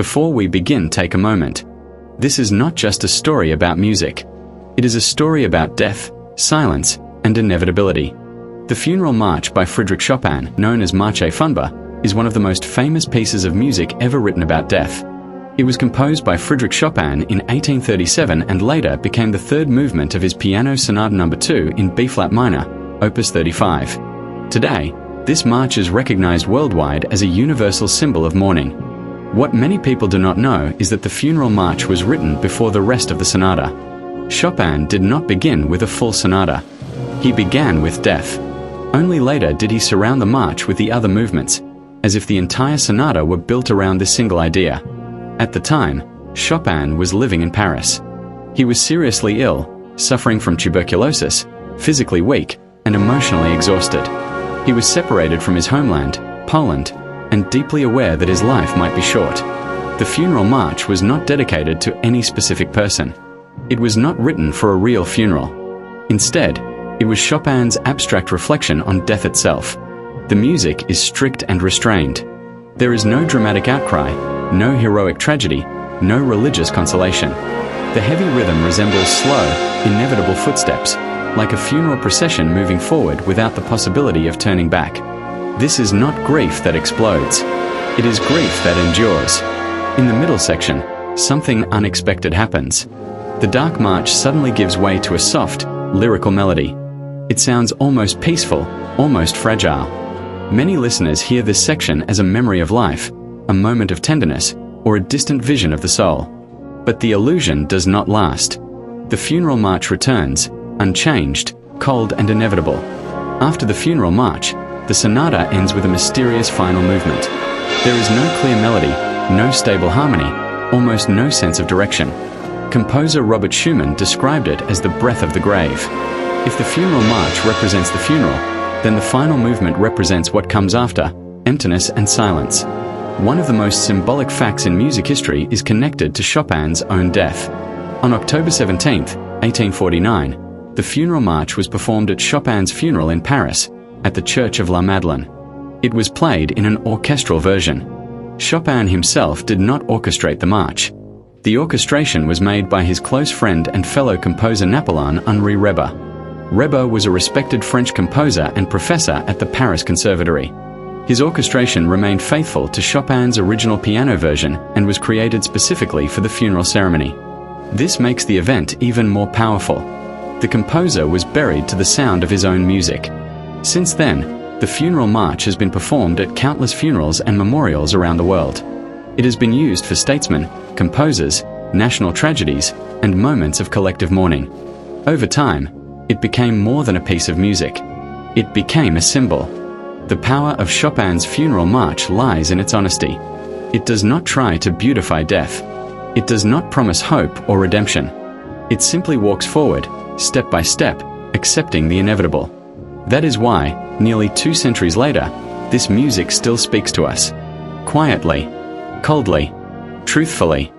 Before we begin, take a moment. This is not just a story about music. It is a story about death, silence, and inevitability. The Funeral March by Frédéric Chopin, known as Marche funèbre, is one of the most famous pieces of music ever written about death. It was composed by Frédéric Chopin in 1837 and later became the third movement of his Piano Sonata No. 2 in B-flat minor, Opus 35. Today, this march is recognized worldwide as a universal symbol of mourning. What many people do not know is that the Funeral March was written before the rest of the sonata. Chopin did not begin with a full sonata. He began with death. Only later did he surround the march with the other movements, as if the entire sonata were built around this single idea. At the time, Chopin was living in Paris. He was seriously ill, suffering from tuberculosis, physically weak, and emotionally exhausted. He was separated from his homeland, Poland, and deeply aware that his life might be short. The Funeral March was not dedicated to any specific person. It was not written for a real funeral. Instead, it was Chopin's abstract reflection on death itself. The music is strict and restrained. There is no dramatic outcry, no heroic tragedy, no religious consolation. The heavy rhythm resembles slow, inevitable footsteps, like a funeral procession moving forward without the possibility of turning back. This is not grief that explodes. It is grief that endures. In the middle section, something unexpected happens. The dark march suddenly gives way to a soft, lyrical melody. It sounds almost peaceful, almost fragile. Many listeners hear this section as a memory of life, a moment of tenderness, or a distant vision of the soul. But the illusion does not last. The Funeral March returns, unchanged, cold and inevitable. After the Funeral March, the sonata ends with a mysterious final movement. There is no clear melody, no stable harmony, almost no sense of direction. Composer Robert Schumann described it as the breath of the grave. If the Funeral March represents the funeral, then the final movement represents what comes after, emptiness and silence. One of the most symbolic facts in music history is connected to Chopin's own death. On October 17, 1849, the Funeral March was performed at Chopin's funeral in Paris, at the Church of La Madeleine. It was played in an orchestral version. Chopin himself did not orchestrate the march. The orchestration was made by his close friend and fellow composer Napoléon-Henri Reber. Reber was a respected French composer and professor at the Paris Conservatory. His orchestration remained faithful to Chopin's original piano version and was created specifically for the funeral ceremony. This makes the event even more powerful. The composer was buried to the sound of his own music. Since then, the Funeral March has been performed at countless funerals and memorials around the world. It has been used for statesmen, composers, national tragedies, and moments of collective mourning. Over time, it became more than a piece of music. It became a symbol. The power of Chopin's Funeral March lies in its honesty. It does not try to beautify death. It does not promise hope or redemption. It simply walks forward, step by step, accepting the inevitable. That is why, nearly 2 centuries later, this music still speaks to us. Quietly, coldly, truthfully.